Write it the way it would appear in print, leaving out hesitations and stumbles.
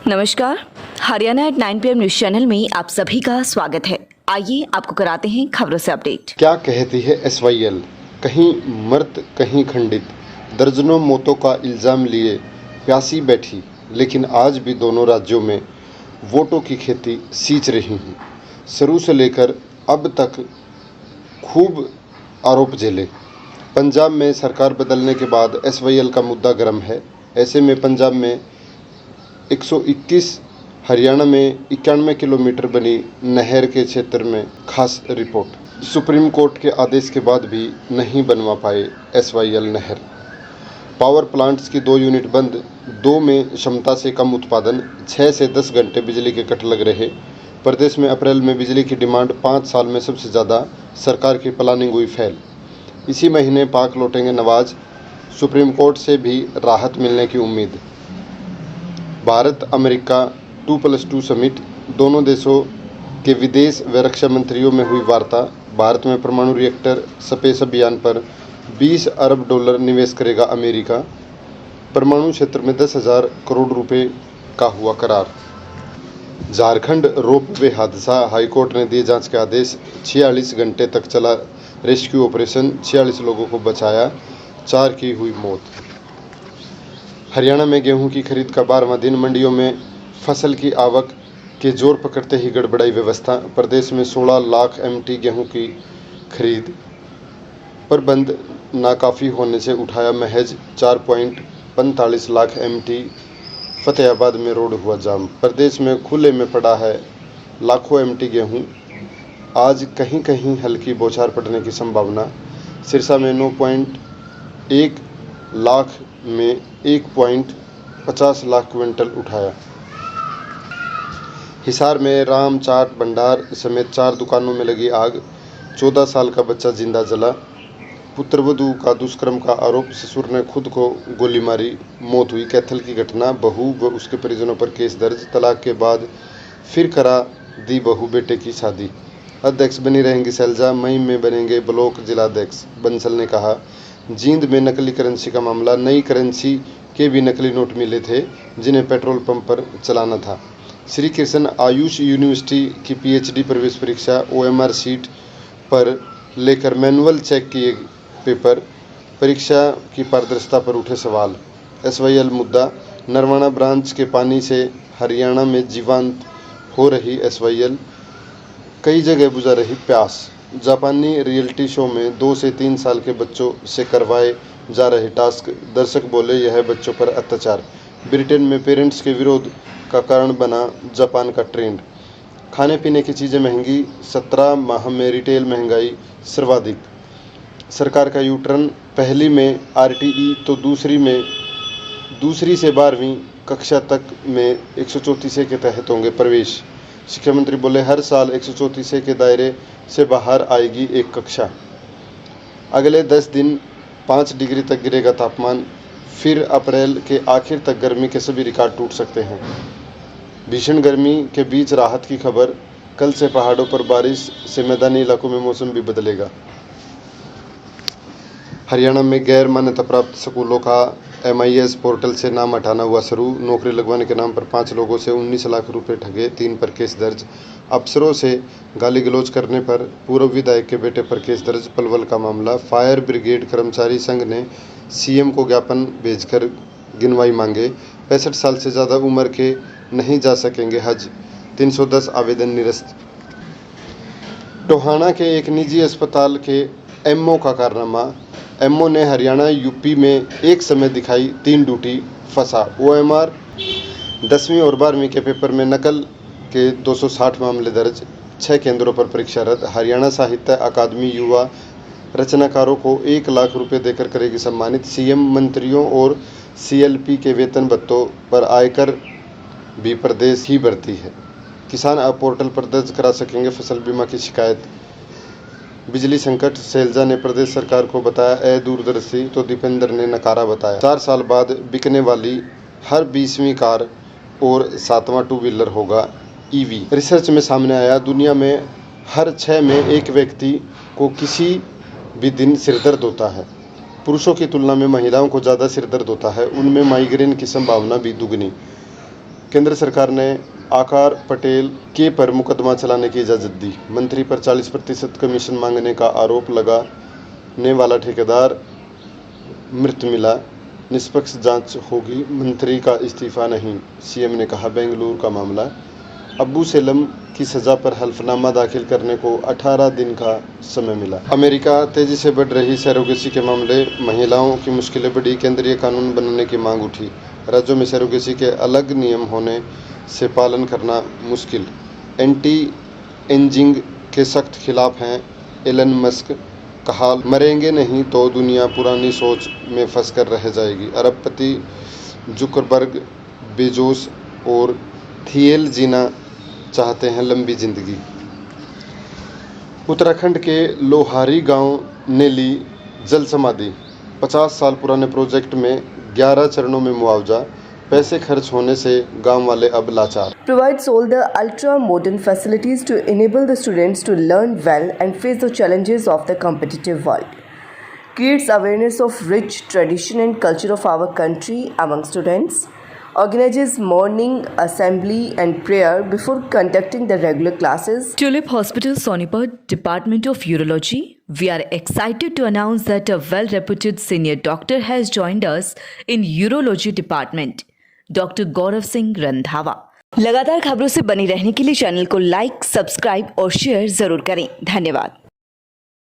नमस्कार, Haryana at 9 PM news channel में आप सभी का स्वागत है। आइए आपको कराते हैं खबरों से अपडेट। क्या कहती है SYL? कहीं मृत कहीं खंडित, दर्जनों मौतों का इल्जाम लिए प्यासी बैठी, लेकिन आज भी दोनों राज्यों में वोटों की खेती सींच रही हूँ। शुरू से लेकर अब तक खूब आरोप झेले। पंजाब में सरकार बदलने के बाद SYL का मुद्दा गर्म है। ऐसे में पंजाब में 121, हरियाणा में 91 किलोमीटर बनी नहर के क्षेत्र में खास रिपोर्ट। सुप्रीम कोर्ट के आदेश के बाद भी नहीं बनवा पाए SYL नहर। पावर प्लांट्स की 2 यूनिट बंद, 2 में क्षमता से कम उत्पादन, 6 से 10 घंटे बिजली के कट लग रहे। प्रदेश में अप्रैल में बिजली की डिमांड 5 साल में सबसे ज़्यादा, सरकार की प्लानिंग हुई फेल। इसी महीने पाक लौटेंगे नवाज, सुप्रीम कोर्ट से भी राहत मिलने की उम्मीद। भारत अमेरिका 2+2 समिट, दोनों देशों के विदेश व रक्षा मंत्रियों में हुई वार्ता। भारत में परमाणु रिएक्टर स्पेस अभियान पर $20 अरब निवेश करेगा अमेरिका। परमाणु क्षेत्र में 10,000 करोड़ रुपए का हुआ करार। झारखंड रोपवे हादसा, हाईकोर्ट ने दिए जांच के आदेश। 46 घंटे तक चला रेस्क्यू ऑपरेशन, 46 लोगों को बचाया, 4 की हुई मौत। हरियाणा में गेहूं की खरीद का 12वां दिन, मंडियों में फसल की आवक के जोर पकड़ते ही गड़बड़ाई व्यवस्था। प्रदेश में 16 लाख MT गेहूं की खरीद, प्रबंध नाकाफी होने से उठाया महज 4.45 लाख MT। फतेहाबाद में रोड हुआ जाम। प्रदेश में खुले में पड़ा है लाखों MT गेहूं, आज कहीं कहीं हल्की बौछार पड़ने की संभावना। सिरसा में 9.1 लाख में 1.50 लाख क्विंटल उठाया। हिसार में राम चाट भंडार समेत 4 दुकानों में लगी आग, 14 साल का बच्चा जिंदा जला। पुत्रवधू का दुष्कर्म का आरोप, ससुर ने खुद को गोली मारी, मौत हुई। कैथल की घटना, बहू व उसके परिजनों पर केस दर्ज। तलाक के बाद फिर करा दी बहू बेटे की शादी। अध्यक्ष बनी रहेंगी शैलजा, मई में बनेंगे ब्लॉक जिलाध्यक्ष। बंसल ने कहा, जींद में नकली करेंसी का मामला, नई करेंसी के भी नकली नोट मिले थे जिन्हें पेट्रोल पंप पर चलाना था। श्री कृष्ण आयुष यूनिवर्सिटी की PhD प्रवेश परीक्षा, OMR सीट पर लेकर मैनुअल चेक किए पेपर, परीक्षा की पारदर्शिता पर उठे सवाल। SYL मुद्दा, नरवाना ब्रांच के पानी से हरियाणा में जीवंत हो रही SYL, कई जगह बुझा रही प्यास। जापानी रियलिटी शो में 2 से 3 साल के बच्चों से करवाए जा रहे टास्क, दर्शक बोले यह बच्चों पर अत्याचार। ब्रिटेन में पेरेंट्स के विरोध का कारण बना जापान का ट्रेंड। खाने पीने की चीज़ें महंगी, 17 माह में रिटेल महंगाई सर्वाधिक। सरकार का यूटर्न, पहली में RTE तो दूसरी से 12वीं कक्षा तक में 134 के तहत होंगे प्रवेश। शिक्षा मंत्री बोले, हर साल 134 के दायरे से बाहर आएगी एक कक्षा। अगले 10 दिन 5 डिग्री तक गिरेगा तापमान, फिर अप्रैल के आखिर तक गर्मी के सभी रिकॉर्ड टूट सकते हैं। भीषण गर्मी के बीच राहत की खबर, कल से पहाड़ों पर बारिश से मैदानी इलाकों में मौसम भी बदलेगा। हरियाणा में गैर मान्यता प्राप्त स्कूलों का MIS पोर्टल से नाम हटाना हुआ शुरू। नौकरी लगवाने के नाम पर 5 लोगों से 19 लाख रुपए ठगे, 3 पर केस दर्ज। अफसरों से गाली गलौज करने पर पूर्व विधायक के बेटे पर केस दर्ज। पलवल का मामला, फायर ब्रिगेड कर्मचारी संघ ने CM को ज्ञापन भेजकर गिनवाई मांगे। 65 साल से ज़्यादा उम्र के नहीं जा सकेंगे हज, 310 आवेदन निरस्त। टोहाना के एक निजी अस्पताल के MO का कारनामा, MO ने हरियाणा UP में एक समय दिखाई 3 ड्यूटी, फंसा। OMR 10वीं और 12वीं के पेपर में नकल के 260 मामले दर्ज, 6 केंद्रों पर परीक्षा रद्द। हरियाणा साहित्य अकादमी युवा रचनाकारों को 1 लाख रुपए देकर करेगी सम्मानित। CM मंत्रियों और CLP के वेतन भत्तों पर आयकर भी प्रदेश ही भरती है। किसान अब पोर्टल पर दर्ज करा सकेंगे फसल बीमा की शिकायत। बिजली संकट, शैलजा ने प्रदेश सरकार को बताया अदूरदर्शी, तो दीपेंद्र ने नकारा बताया। 4 साल बाद बिकने वाली हर 20वीं कार और 7वां 2 व्हीलर होगा EV। रिसर्च में सामने आया, दुनिया में हर 6 में एक व्यक्ति को किसी भी दिन सिरदर्द होता है। पुरुषों की तुलना में महिलाओं को ज़्यादा सिरदर्द होता है, उनमें माइग्रेन की संभावना भी दुगनी। केंद्र सरकार ने आकार पटेल के पर मुकदमा चलाने की इजाज़त दी। मंत्री पर 40% कमीशन मांगने का आरोप लगाने वाला ठेकेदार मृत मिला। निष्पक्ष जांच होगी, मंत्री का इस्तीफा नहीं, सीएम ने कहा। बेंगलुरु का मामला, अब्बू सेलम की सजा पर हल्फनामा दाखिल करने को 18 दिन का समय मिला। अमेरिका, तेजी से बढ़ रही सरोगेसी के मामले, महिलाओं की मुश्किलें बढ़ी, केंद्रीय कानून बनाने की मांग उठी। राज्यों में सरोगेसी के अलग नियम होने से पालन करना मुश्किल। एंटी एजिंग के सख्त खिलाफ हैं एलन मस्क, कहा मरेंगे नहीं तो दुनिया पुरानी सोच में फंसकर रह जाएगी। अरबपति जुकरबर्ग, बेजोस और थिएल जीना चाहते हैं लंबी जिंदगी। उत्तराखंड के लोहारी गांव ने ली जल समाधि। 50 साल पुराने प्रोजेक्ट में 11 चरणों में मुआवजा, पैसे खर्च होने से गांव वाले अब लाचार। Provides all the ultra-modern facilities to enable the students to learn well and face the challenges of the competitive world. Creates awareness of rich tradition and culture of our country among students. Organizes morning assembly and prayer before conducting the regular classes. Tulip Hospital, Sonipat, Department of Urology. We are excited to announce that a well-reputed senior doctor has joined us in Urology Department, Dr. Gaurav Singh Randhawa. लगातार खबरों से बनी रहने के लिए channel को like, subscribe और share जरूर करें। धन्यवाद।